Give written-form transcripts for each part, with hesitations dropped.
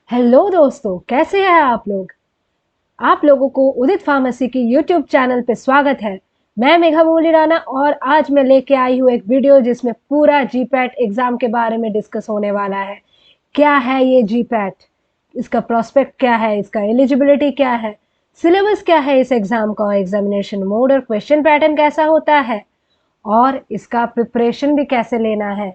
Hello दोस्तों, कैसे हैं आप लोग। आप लोगों को उदित फार्मेसी की यूट्यूब चैनल पे स्वागत है। मैं मेघा मोली राणा और आज मैं लेके आई हूँ एक वीडियो जिसमें पूरा जीपैट एग्जाम के बारे में डिस्कस होने वाला है। क्या है ये जीपैट, इसका प्रोस्पेक्ट क्या है, इसका एलिजिबिलिटी क्या है, सिलेबस क्या है इस एग्जाम का, एग्जामिनेशन मोड और क्वेश्चन पैटर्न कैसा होता है और इसका प्रिपरेशन भी कैसे लेना है।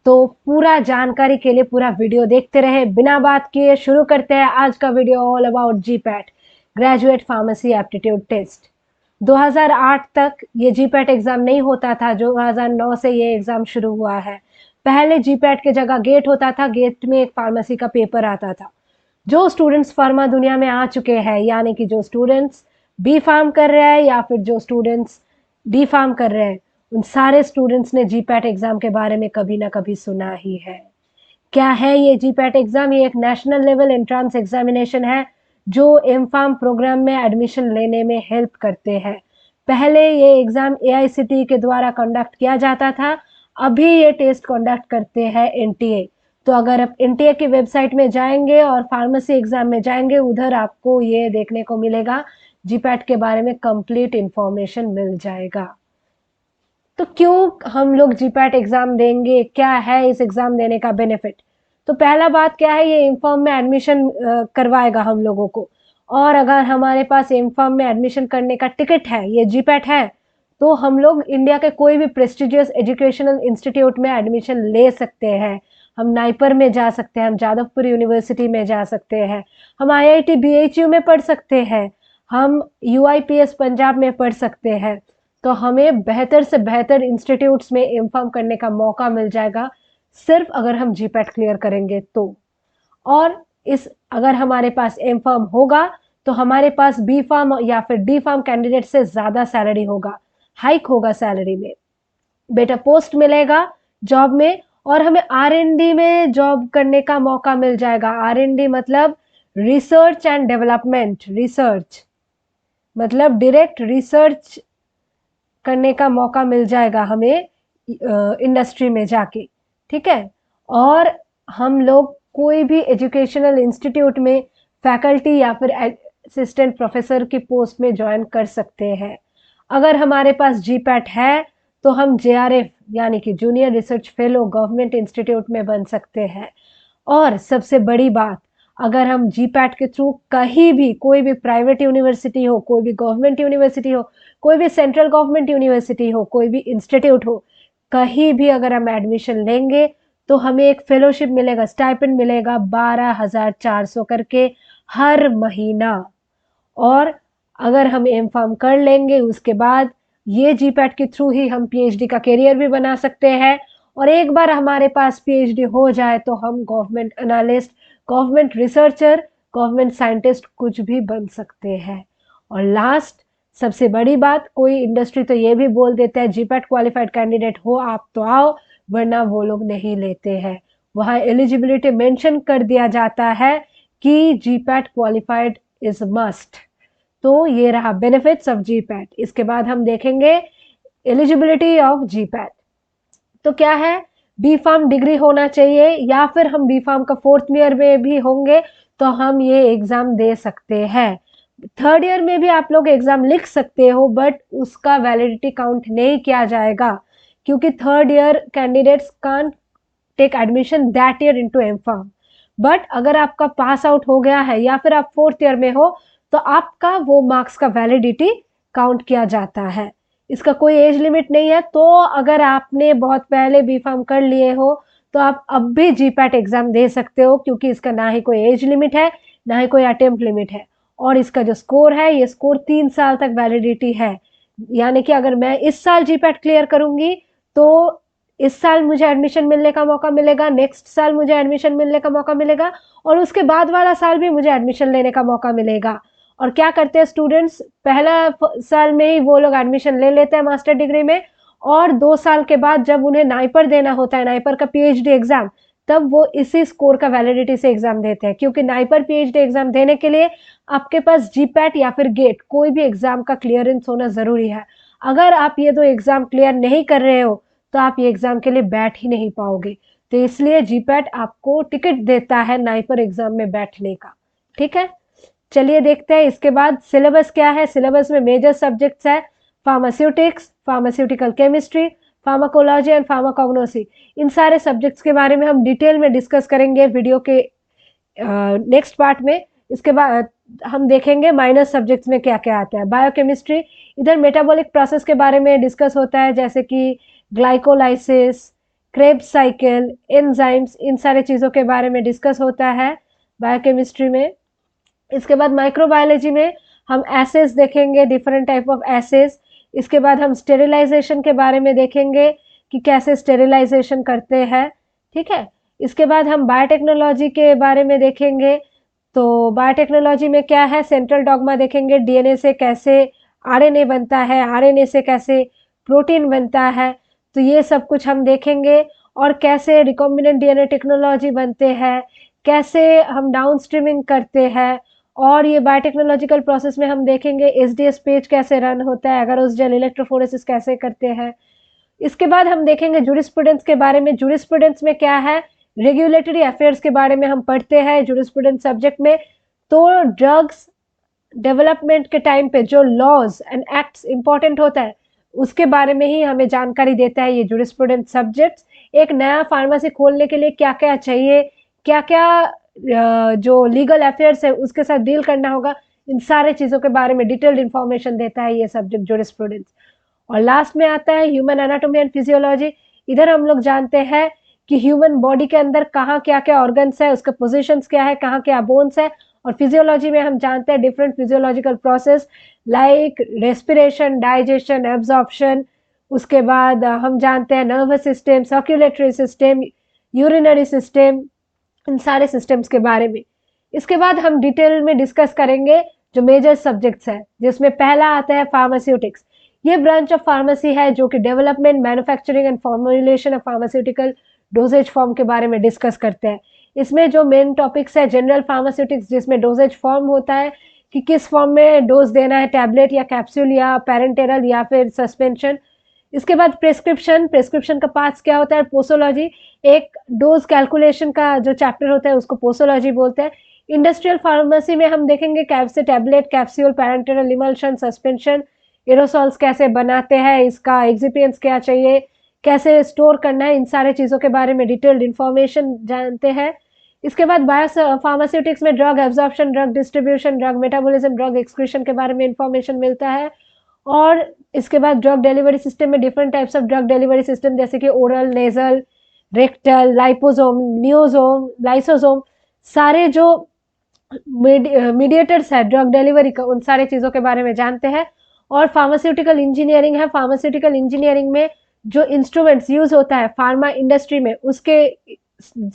तो पूरा जानकारी के लिए पूरा वीडियो देखते रहे। बिना बात किए शुरू करते हैं आज का video all about GPAT, graduate pharmacy aptitude test. 2008 तक ये जीपैट एग्जाम नहीं होता था, 2009 से ये एग्जाम शुरू हुआ है। पहले जीपैट के जगह गेट होता था, गेट में एक फार्मेसी का पेपर आता था। जो स्टूडेंट्स फार्मा दुनिया में आ चुके हैं, यानी कि जो स्टूडेंट्स बी फार्म कर रहे हैं या फिर जो स्टूडेंट्स डी फार्म कर रहे हैं, उन सारे स्टूडेंट्स ने जीपैट एग्जाम के बारे में कभी ना कभी सुना ही है। क्या है ये जीपैट एग्जाम? ये एक नेशनल लेवल एंट्रेंस एग्जामिनेशन है जो एम फार्म प्रोग्राम में एडमिशन लेने में हेल्प करते हैं। पहले ये एग्जाम एआईसीटीई के द्वारा कंडक्ट किया जाता था, अभी ये टेस्ट कंडक्ट करते हैं एनटीए। तो अगर आप एनटीए की वेबसाइट में जाएंगे और फार्मेसी एग्जाम में जाएंगे, उधर आपको ये देखने को मिलेगा, जीपैट के बारे में कंप्लीट इंफॉर्मेशन मिल जाएगा। तो क्यों हम लोग जीपैट एग्जाम देंगे, क्या है इस एग्जाम देने का बेनिफिट? तो पहला बात क्या है, ये इनफॉर्म में एडमिशन करवाएगा हम लोगों को। और अगर हमारे पास इनफॉर्म में एडमिशन करने का टिकट है, ये जीपैट है, तो हम लोग इंडिया के कोई भी प्रेस्टिजियस एजुकेशनल इंस्टीट्यूट में एडमिशन ले सकते हैं। हम नाइपर में जा सकते हैं, हम जादवपुर यूनिवर्सिटी में जा सकते हैं, हम आईआईटी बीएचयू में पढ़ सकते हैं, हम यूआईपीएस पंजाब में पढ़ सकते हैं। तो हमें बेहतर से बेहतर इंस्टीट्यूट्स में एमफार्म करने का मौका मिल जाएगा, सिर्फ अगर हम जीपैट क्लियर करेंगे तो। और इस अगर हमारे पास एमफार्म होगा तो हमारे पास बी फार्म या फिर डी फार्म कैंडिडेट से ज़्यादा सैलरी होगा, हाइक होगा सैलरी में, बेटर पोस्ट मिलेगा जॉब में, और हमें आरएनडी में जॉब करने का मौका मिल जाएगा। आरएनडी मतलब रिसर्च एंड डेवलपमेंट, रिसर्च मतलब डायरेक्ट रिसर्च करने का मौका मिल जाएगा हमें इंडस्ट्री में जाके, ठीक है। और हम लोग कोई भी एजुकेशनल इंस्टीट्यूट में फैकल्टी या फिर असिस्टेंट प्रोफेसर की पोस्ट में ज्वाइन कर सकते हैं। अगर हमारे पास जीपैट है तो हम जेआरएफ यानी कि junior research fellow government institute में बन सकते हैं। और सबसे बड़ी बात, अगर हम जीपैट के थ्रू कहीं भी, कोई भी प्राइवेट यूनिवर्सिटी हो, कोई भी गवर्नमेंट यूनिवर्सिटी हो, कोई भी सेंट्रल गवर्नमेंट यूनिवर्सिटी हो, कोई भी इंस्टीट्यूट हो, कहीं भी अगर हम एडमिशन लेंगे तो हमें एक फेलोशिप मिलेगा, स्टाइपेंड मिलेगा 12,400 करके हर महीना। और अगर हम एम फार्म कर लेंगे उसके बाद ये जीपैट के थ्रू ही हम पीएचडी का करियर भी बना सकते हैं। और एक बार हमारे पास पीएचडी हो जाए तो हम government analyst, government researcher, government scientist कुछ भी बन सकते हैं। और लास्ट सबसे बड़ी बात, कोई इंडस्ट्री तो ये भी बोल देता है जीपैट क्वालिफाइड कैंडिडेट हो आप तो आओ, वरना वो लोग नहीं लेते हैं। वहाँ एलिजिबिलिटी मेंशन कर दिया जाता है कि जीपैट क्वालिफाइड इज मस्ट। तो ये रहा बेनिफिट्स ऑफ जीपैट। इसके बाद हम देखेंगे एलिजिबिलिटी ऑफ जीपैट। तो क्या है, बी फार्म डिग्री होना चाहिए, या फिर हम बी फार्म का 4th ईयर में भी होंगे तो हम ये एग्जाम दे सकते हैं। 3rd ईयर में भी आप लोग एग्जाम लिख सकते हो, बट उसका वैलिडिटी काउंट नहीं किया जाएगा, क्योंकि 3rd year candidates can't take admission that year into M pharm. But अगर आपका पास आउट हो गया है या फिर आप 4th ईयर में हो तो आपका वो मार्क्स का वैलिडिटी काउंट किया जाता है। इसका कोई एज लिमिट नहीं है। तो अगर आपने बहुत पहले बी फार्म कर लिए हो तो आप अब भी जीपैट एग्जाम दे सकते हो, क्योंकि इसका ना ही कोई एज लिमिट है, ना ही कोई अटेम्प्ट लिमिट है। और इसका जो स्कोर है, ये स्कोर 3 साल तक वैलिडिटी है। यानी कि अगर मैं इस साल जीपैट क्लियर करूंगी तो इस साल मुझे एडमिशन मिलने का मौका मिलेगा, नेक्स्ट साल मुझे एडमिशन मिलने का मौका मिलेगा, और उसके बाद वाला साल भी मुझे एडमिशन लेने का मौका मिलेगा। और क्या करते हैं स्टूडेंट्स, पहला साल में ही वो लोग एडमिशन ले लेते हैं मास्टर डिग्री में, और 2 साल के बाद जब उन्हें नाइपर देना होता है, नाइपर का पीएचडी एग्जाम, तब वो इसी स्कोर का वैलिडिटी से एग्जाम देते हैं। क्योंकि नाइपर पीएचडी एग्जाम देने के लिए आपके पास जीपैट या फिर गेट कोई भी एग्जाम का क्लियरेंस होना जरूरी है। अगर आप ये दो एग्जाम क्लियर नहीं कर रहे हो तो आप ये एग्जाम के लिए बैठ ही नहीं पाओगे। तो इसलिए जीपैट आपको टिकट देता है नाइपर एग्जाम में बैठने का। ठीक है, चलिए देखते हैं इसके बाद सिलेबस क्या है। सिलेबस में मेजर सब्जेक्ट्स है pharmaceutics, pharmaceutical chemistry, pharmacology and pharmacognosy. इन सारे सब्जेक्ट्स के बारे में हम डिटेल में डिस्कस करेंगे वीडियो के नेक्स्ट पार्ट में। इसके बाद हम देखेंगे माइनर सब्जेक्ट्स में क्या क्या आता है। बायोकेमिस्ट्री, इधर मेटाबॉलिक प्रोसेस के बारे में डिस्कस होता है, जैसे कि ग्लाइकोलाइसिस, क्रेब्स साइकिल, एंजाइम्स, इन सारे चीज़ों के बारे में डिस्कस होता है बायोकेमिस्ट्री में। इसके बाद माइक्रोबायोलॉजी में हम एसेस देखेंगे, डिफरेंट टाइप ऑफ एसेस। इसके बाद हम स्टेरिलाइजेशन के बारे में देखेंगे कि कैसे स्टेरिलाइजेशन करते हैं। ठीक है, इसके बाद हम बायोटेक्नोलॉजी के बारे में देखेंगे। तो बायोटेक्नोलॉजी में क्या है, सेंट्रल डॉगमा देखेंगे, डीएनए से कैसे आरएनए बनता है, आरएनए से कैसे प्रोटीन बनता है, तो ये सब कुछ हम देखेंगे। और कैसे रिकॉम्बिनेंट डीएनए टेक्नोलॉजी बनते हैं, कैसे हम डाउन स्ट्रीमिंग करते हैं, और ये बायोटेक्नोलॉजिकल प्रोसेस में हम देखेंगे एसडीएस पेज कैसे रन होता है, एगरोस जेल इलेक्ट्रोफोरेसिस कैसे करते हैं। इसके बाद हम देखेंगे जूरिस्प्रूडेंस के बारे में। जूरिस्प्रूडेंस में क्या है, रेगुलेटरी अफेयर्स के बारे में हम पढ़ते हैं जूरिस्प्रूडेंस सब्जेक्ट में। तो ड्रग्स डेवलपमेंट के टाइम पे जो लॉज एंड एक्ट्स इंपॉर्टेंट होता है उसके बारे में ही हमें जानकारी देता है ये जूरिस्प्रूडेंस सब्जेक्ट्स। एक नया फार्मेसी खोलने के लिए क्या क्या चाहिए, क्या क्या जो लीगल अफेयर्स है उसके साथ डील करना होगा, इन सारे चीज़ों के बारे में डिटेल्ड इन्फॉर्मेशन देता है ये सब्जेक्ट जूरिस्प्रूडेंस। और लास्ट में आता है ह्यूमन एनाटॉमी एंड फिजियोलॉजी। इधर हम लोग जानते हैं कि ह्यूमन बॉडी के अंदर कहाँ क्या क्या ऑर्गन्स है, उसका पोजीशंस क्या है, कहाँ क्या बोन्स है। और फिजियोलॉजी में हम जानते हैं different physiological process like respiration, digestion, absorption. उसके बाद हम जानते हैं nervous system, circulatory system, urinary system, इन सारे सिस्टम्स के बारे में। इसके बाद हम डिटेल में डिस्कस करेंगे जो मेजर सब्जेक्ट्स है, जिसमें पहला आता है फार्मास्यूटिक्स। ये ब्रांच ऑफ फार्मेसी है जो कि development, manufacturing and formulation of pharmaceutical doses form के बारे में डिस्कस करते हैं। इसमें जो मेन टॉपिक्स है जनरल फार्मास्यूटिक्स, जिसमें डोजेज फॉर्म होता है कि किस फॉर्म में डोज देना है, टैबलेट या कैप्सूल या पैरेंटेरल या फिर सस्पेंशन। इसके बाद प्रेस्क्रिप्शन, प्रेस्क्रिप्शन का पार्ट्स क्या होता है, पोसोलॉजी, एक डोज कैलकुलेशन का जो चैप्टर होता है उसको पोसोलॉजी बोलते हैं। इंडस्ट्रियल फार्मेसी में हम देखेंगे कैप्से tablet, capsule, parenteral, emulsion, suspension, aerosols कैसे बनाते हैं, इसका एक्सिपिएंट्स क्या चाहिए, कैसे स्टोर करना है, इन सारे चीज़ों के बारे में डिटेल्ड इन्फॉर्मेशन जानते हैं। इसके बाद बायो फार्मास्यूटिक्स में drug absorption, drug distribution, drug metabolism, drug excretion के बारे में इंफॉर्मेशन मिलता है। और इसके बाद ड्रग डिलीवरी सिस्टम में different types of drug delivery system, जैसे कि oral, nasal, rectal, liposome, niosome, lysosome, सारे जो मीडिएटर्स है ड्रग डिलीवरी का, उन सारे चीज़ों के बारे में जानते हैं। और फार्मास्यूटिकल इंजीनियरिंग है। फार्मास्यूटिकल इंजीनियरिंग में जो इंस्ट्रूमेंट्स यूज होता है फार्मा इंडस्ट्री में, उसके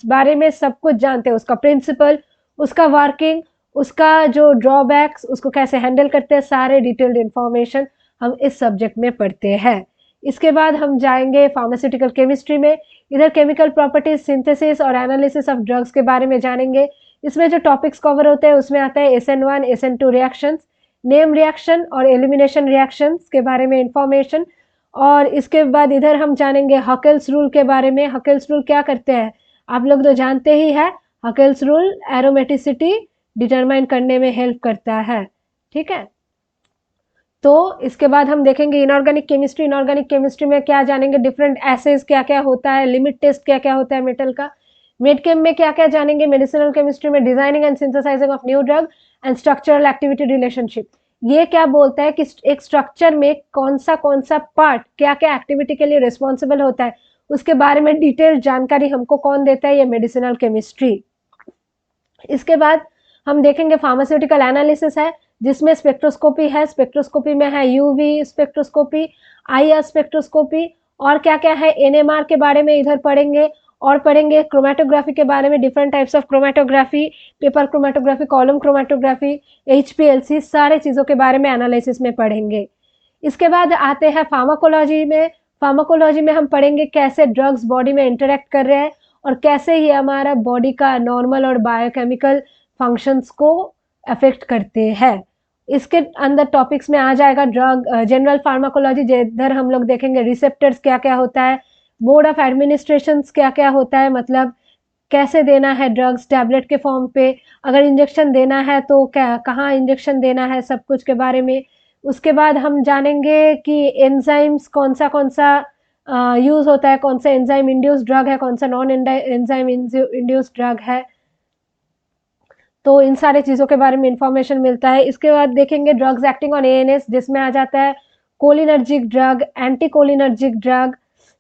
बारे में सब कुछ जानते हैं, उसका प्रिंसिपल, उसका वर्किंग, उसका जो ड्रॉबैक्स, उसको कैसे हैंडल करते हैं, सारे डिटेल्ड इंफॉर्मेशन हम इस सब्जेक्ट में पढ़ते हैं। इसके बाद हम जाएंगे फार्मास्यूटिकल केमिस्ट्री में। इधर केमिकल प्रॉपर्टीज, सिंथेसिस और एनालिसिस ऑफ ड्रग्स के बारे में जानेंगे। इसमें जो टॉपिक्स कवर होते हैं उसमें आता है SN1, SN2 reactions, name reaction और एलिमिनेशन रिएक्शंस के बारे में इंफॉर्मेशन। और इसके बाद इधर हम जानेंगे हकेल्स रूल के बारे में। हकेल्स रूल क्या करते हैं आप लोग तो जानते ही है। हकेल्स रूल एरोमेटिसिटी डिटरमाइन करने में हेल्प करता है। ठीक है, तो इसके बाद हम देखेंगे इनऑर्गेनिक केमिस्ट्री। इनऑर्गेनिक केमिस्ट्री में क्या जानेंगे, डिफरेंट एसेज क्या क्या होता है, लिमिट टेस्ट क्या क्या होता है मेटल का। मेडकेम में क्या क्या जानेंगे, मेडिसिनल केमिस्ट्री में designing and synthesising of new drug and structural activity relationship. ये क्या बोलता है कि एक स्ट्रक्चर में कौन सा पार्ट क्या क्या एक्टिविटी के लिए रिस्पॉन्सिबल होता है, उसके बारे में डिटेल जानकारी हमको कौन देता है, ये मेडिसिनल केमिस्ट्री। इसके बाद हम देखेंगे फार्मास्यूटिकल एनालिसिस है, जिसमें स्पेक्ट्रोस्कोपी है। स्पेक्ट्रोस्कोपी में है यूवी स्पेक्ट्रोस्कोपी, IR स्पेक्ट्रोस्कोपी, और क्या क्या है NMR के बारे में इधर पढ़ेंगे। और पढ़ेंगे क्रोमेटोग्राफी के बारे में, different types of chromatography, paper chromatography, column chromatography, HPLC, सारे चीज़ों के बारे में एनालिसिस में पढ़ेंगे। इसके बाद आते हैं फार्माकोलॉजी में। फार्माकोलॉजी में हम पढ़ेंगे कैसे ड्रग्स बॉडी में इंटरेक्ट कर रहे हैं और कैसे ये हमारा बॉडी का नॉर्मल और बायोकेमिकल फंक्शंस को अफेक्ट करते हैं। इसके अंदर टॉपिक्स में आ जाएगा ड्रग जनरल फार्माकोलॉजी, जिधर हम लोग देखेंगे रिसेप्टर्स क्या क्या होता है, मोड ऑफ एडमिनिस्ट्रेशन क्या क्या होता है, मतलब कैसे देना है ड्रग्स, टैबलेट के फॉर्म पे, अगर इंजेक्शन देना है तो क्या कहाँ इंजेक्शन देना है, सब कुछ के बारे में। उसके बाद हम जानेंगे कि एंजाइम्स कौन सा यूज़ होता है, कौन सा एंजाइम इंड्यूस ड्रग है, कौन सा नॉन एंजाइम इंड्यूस ड्रग है। तो इन सारे चीज़ों के बारे में इंफॉर्मेशन मिलता है। इसके बाद देखेंगे ड्रग्स एक्टिंग ऑन एएनएस, जिसमें आ जाता है cholinergic drug, anti cholinergic drug.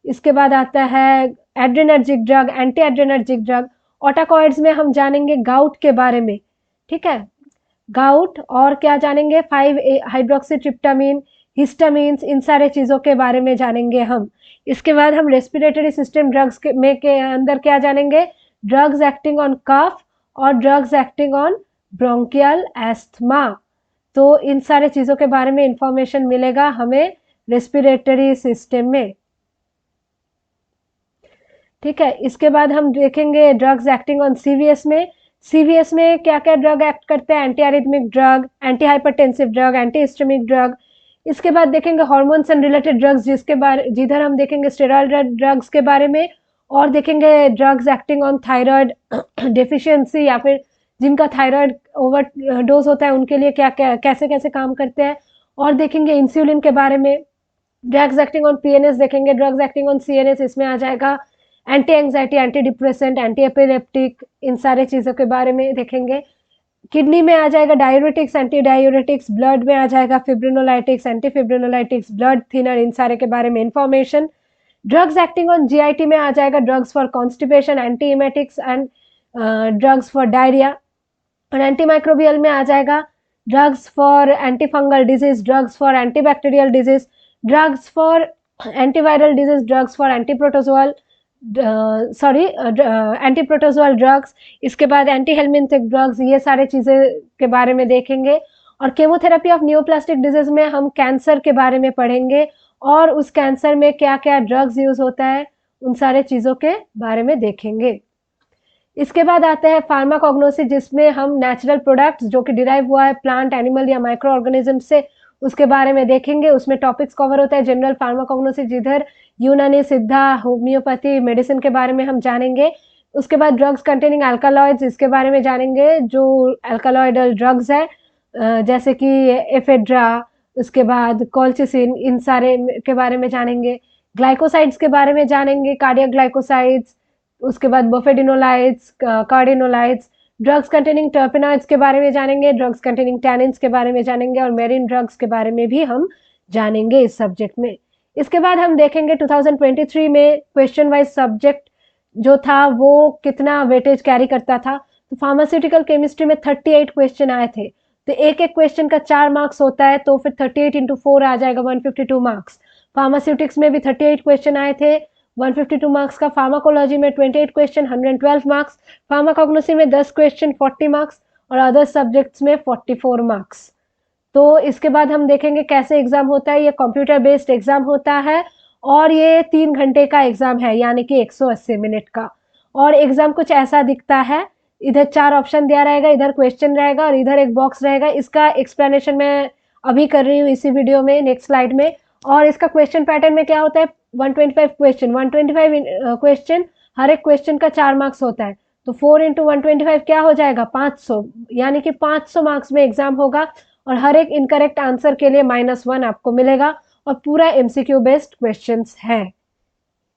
इसके बाद आता है adrenergic drug, anti adrenergic drug. Autacoids में हम जानेंगे गाउट के बारे में, ठीक है, गाउट। और क्या जानेंगे, 5 हाइड्रोक्सीट्रिप्टामिन, हिस्टामिन्स, इन सारे चीज़ों के बारे में जानेंगे हम। इसके बाद हम रेस्पिरेटरी सिस्टम ड्रग्स के अंदर क्या जानेंगे, ड्रग्स एक्टिंग ऑन कफ और drugs acting on bronchial asthma. तो इन सारे चीज़ों के बारे में इंफॉर्मेशन मिलेगा हमें रेस्पिरेटरी सिस्टम में, ठीक है। इसके बाद हम देखेंगे ड्रग्स एक्टिंग ऑन सीवीएस में। सीवीएस में क्या क्या ड्रग एक्ट करते हैं, anti arrhythmic drug, anti hypertensive drug, anti histaminic drug. इसके बाद देखेंगे हार्मोन्स एंड रिलेटेड ड्रग्स, जिधर हम देखेंगे स्टेरॉइड ड्रग्स के बारे में, और देखेंगे drugs acting on thyroid deficiency, या फिर जिनका थायराइड ओवर डोज होता है उनके लिए क्या क्या कैसे कैसे काम करते हैं। और देखेंगे इंसुलिन के बारे में। ड्रग्स एक्टिंग ऑन पीएनएस देखेंगे, ड्रग्स एक्टिंग ऑन सीएनएस, इसमें आ जाएगा anti anxiety, anti depressant, anti epileptic, इन सारे चीज़ों के बारे में देखेंगे। किडनी में आ जाएगा डायूरेटिक्स, एंटी डायूरेटिक्स, ब्लड में आ जाएगा fibrinolytics, anti fibrinolytics, blood thinner, इन सारे के बारे में information. Drugs acting on GIT में आ जाएगा drugs for constipation, anti emetics and drugs for diarrhoea. और एंटी माइक्रोबियल में आ जाएगा drugs for anti fungal disease, drugs for antibacterial disease, drugs for antiviral disease, drugs for antiprotozoal antiprotozoal drugs. इसके बाद anti helminthic drugs, ये सारे चीज़ें के बारे में देखेंगे। और केमोथेरेपी ऑफ न्यूप्लास्टिक डिजीज में हम कैंसर के बारे में पढ़ेंगे, और उस कैंसर में क्या क्या ड्रग्स यूज़ होता है, उन सारे चीज़ों के बारे में देखेंगे। इसके बाद आता है फार्माकोग्नोसिस, जिसमें हम नेचुरल प्रोडक्ट्स जो कि डिराइव हुआ है प्लांट, एनिमल या माइक्रो ऑर्गेनिज्म से, उसके बारे में देखेंगे। उसमें टॉपिक्स कवर होता है जनरल फार्माकोग्नोसिस, जिधर यूनानी, सिद्धा, होम्योपैथी, मेडिसिन के बारे में हम जानेंगे। उसके बाद ड्रग्स कंटेनिंग अल्कालॉइड्स, इसके बारे में जानेंगे, जो अल्कालॉइडल ड्रग्स है, जैसे कि एफेड्रा, उसके बाद कॉल्चिसिन, इन सारे के बारे में जानेंगे। ग्लाइकोसाइड्स के बारे में जानेंगे, कार्डियक ग्लाइकोसाइड्स, उसके बाद बफेडिनोलाइड्स, कार्डिनोलाइड्स। ड्रग्स कंटेनिंग टर्पेनॉइड्स के बारे में जानेंगे, ड्रग्स कंटेनिंग टैनिन्स के बारे में जानेंगे, और मेरिन ड्रग्स के बारे में भी हम जानेंगे इस सब्जेक्ट में। इसके बाद हम देखेंगे 2023 में क्वेश्चन वाइज सब्जेक्ट जो था वो कितना वेटेज कैरी करता था। तो फार्मास्यूटिकल केमिस्ट्री में 38 क्वेश्चन आए थे, तो एक एक क्वेश्चन का 4 मार्क्स होता है, तो फिर 38 इंटू 4 आ जाएगा 152 मार्क्स। फार्मास्यूटिक्स में भी 38 क्वेश्चन आए थे, 152 मार्क्स का। फार्माकोलॉजी में 28 क्वेश्चन, 112 मार्क्स। फार्माकोग्नोसी में 10 क्वेश्चन, 40 मार्क्स, और अदर सब्जेक्ट्स में 44 मार्क्स। तो इसके बाद हम देखेंगे कैसे एग्जाम होता है। ये कंप्यूटर बेस्ड एग्जाम होता है, और ये 3 घंटे का एग्जाम है, यानी कि 180 मिनट का। और एग्जाम कुछ ऐसा दिखता है, इधर 4 ऑप्शन दिया रहेगा, इधर क्वेश्चन रहेगा, और इधर एक बॉक्स रहेगा। इसका एक्सप्लेनेशन मैं अभी कर रही हूँ इसी वीडियो में, नेक्स्ट स्लाइड में। और इसका क्वेश्चन पैटर्न में क्या होता है, 125 क्वेश्चन, 125 क्वेश्चन, हर एक क्वेश्चन का 4 मार्क्स होता है, तो 4 इंटू 125 क्या हो जाएगा, 500, यानी कि 500 मार्क्स में एग्जाम होगा। और हर एक इनकरेक्ट आंसर के लिए -1 आपको मिलेगा, और पूरा एमसीक्यू बेस्ड क्वेश्चंस है।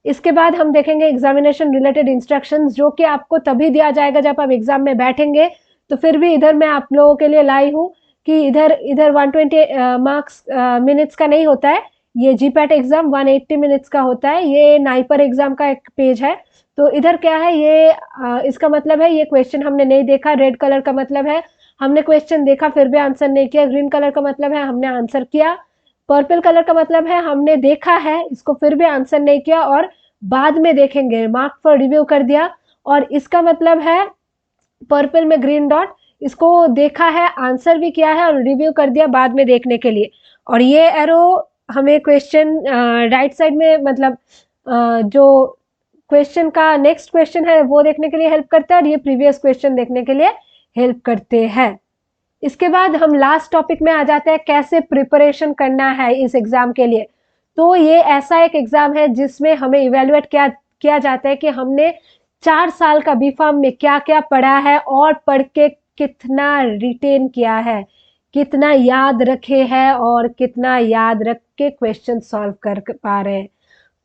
इसके बाद हम देखेंगे एग्जामिनेशन रिलेटेड इंस्ट्रक्शंस, जो कि आपको तभी दिया जाएगा जब आप एग्जाम में बैठेंगे। तो फिर भी इधर मैं आप लोगों के लिए लाई हूँ कि इधर 120 मार्क्स मिनट्स का नहीं होता है, ये जीपैट एग्जाम 180 मिनट्स का होता है। ये नाइपर एग्जाम का एक पेज है। तो इधर क्या है, ये इसका मतलब है ये क्वेश्चन हमने नहीं देखा, रेड कलर का मतलब है हमने क्वेश्चन देखा फिर भी आंसर नहीं किया, ग्रीन कलर का मतलब है हमने आंसर किया, पर्पल कलर का मतलब है हमने देखा है इसको फिर भी आंसर नहीं किया और बाद में देखेंगे, मार्क फॉर रिव्यू कर दिया। और इसका मतलब है पर्पल में ग्रीन डॉट, इसको देखा है, आंसर भी किया है और रिव्यू कर दिया बाद में देखने के लिए। और ये एरो हमें क्वेश्चन राइट साइड में, मतलब जो क्वेश्चन का नेक्स्ट क्वेश्चन है वो देखने के लिए हेल्प करता है, और ये प्रीवियस क्वेश्चन देखने के लिए हेल्प करते हैं। इसके बाद हम लास्ट टॉपिक में आ जाते हैं, कैसे प्रिपरेशन करना है इस एग्जाम के लिए। तो ये ऐसा एक एग्जाम है जिसमें हमें इवेलुएट किया जाता है कि हमने 4 साल का बीफार्म में क्या क्या पढ़ा है और पढ़ के कितना रिटेन किया है, कितना याद रखे हैं और कितना याद रख के क्वेश्चन सॉल्व कर पा रहे हैं।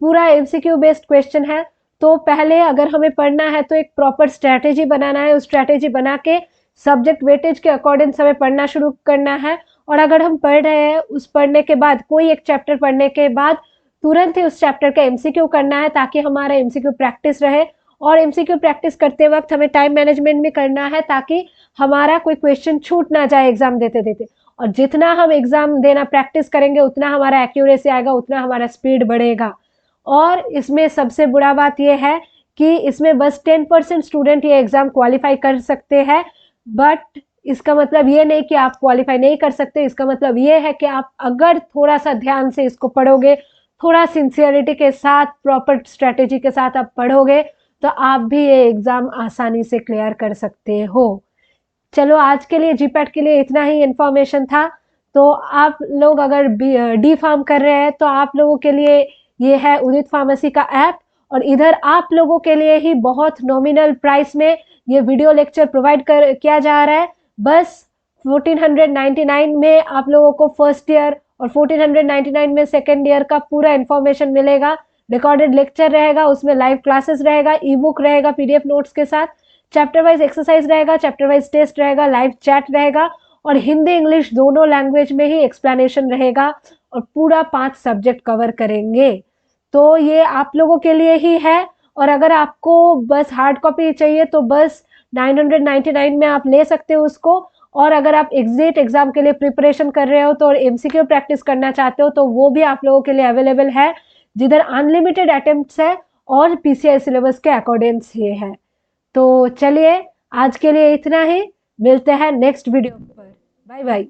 पूरा एमसीक्यू बेस्ड क्वेश्चन है। तो पहले अगर हमें पढ़ना है तो एक प्रॉपर स्ट्रैटेजी बनाना है, उस स्ट्रैटेजी बना के सब्जेक्ट वेटेज के अकॉर्डिंग हमें पढ़ना शुरू करना है। और अगर हम पढ़ रहे हैं, उस पढ़ने के बाद कोई एक चैप्टर पढ़ने के बाद तुरंत ही उस चैप्टर का एमसीक्यू करना है, ताकि हमारा एमसीक्यू प्रैक्टिस रहे। और एमसीक्यू प्रैक्टिस करते वक्त हमें टाइम मैनेजमेंट भी करना है, ताकि हमारा कोई क्वेश्चन छूट ना जाए एग्जाम देते देते। और जितना हम एग्जाम देना प्रैक्टिस करेंगे उतना हमारा एक्यूरेसी आएगा, उतना हमारा स्पीड बढ़ेगा। और इसमें सबसे बुरा बात यह है कि इसमें बस 10% स्टूडेंट ये एग्जाम क्वालिफाई कर सकते हैं। बट इसका मतलब ये नहीं कि आप क्वालिफाई नहीं कर सकते, इसका मतलब ये है कि आप अगर थोड़ा सा ध्यान से इसको पढ़ोगे, थोड़ा सिंसियरिटी के साथ, प्रॉपर स्ट्रेटेजी के साथ आप पढ़ोगे, तो आप भी ये एग्जाम आसानी से क्लियर कर सकते हो। चलो आज के लिए जीपैट के लिए इतना ही इंफॉर्मेशन था। तो आप लोग अगर डी फार्म कर रहे हैं तो आप लोगों के लिए ये है उदित फार्मेसी का ऐप। और इधर आप लोगों के लिए ही बहुत नॉमिनल प्राइस में ये वीडियो लेक्चर प्रोवाइड किया जा रहा है। बस 1499 में आप लोगों को फर्स्ट ईयर और 1499 में सेकेंड ईयर का पूरा इन्फॉर्मेशन मिलेगा। रिकॉर्डेड लेक्चर रहेगा, उसमें लाइव क्लासेस रहेगा, ई बुक रहेगा पीडीएफ नोट्स के साथ, चैप्टर वाइज एक्सरसाइज रहेगा, चैप्टर वाइज टेस्ट रहेगा, लाइव चैट रहेगा, और हिंदी इंग्लिश दोनों लैंग्वेज में ही एक्सप्लेनेशन रहेगा। और पूरा 5 सब्जेक्ट कवर करेंगे। तो ये आप लोगों के लिए ही है। और अगर आपको बस हार्ड कॉपी चाहिए तो बस 999 में आप ले सकते हो उसको। और अगर आप एग्जिट एग्जाम के लिए प्रिपरेशन कर रहे हो तो और एमसीक्यू प्रैक्टिस करना चाहते हो तो वो भी आप लोगों के लिए अवेलेबल है, जिधर अनलिमिटेड अटेम्प्ट्स है और पीसीआई सिलेबस के अकॉर्डिंग्स ये है। तो चलिए आज के लिए इतना ही, मिलते हैं नेक्स्ट वीडियो पर। Bye bye.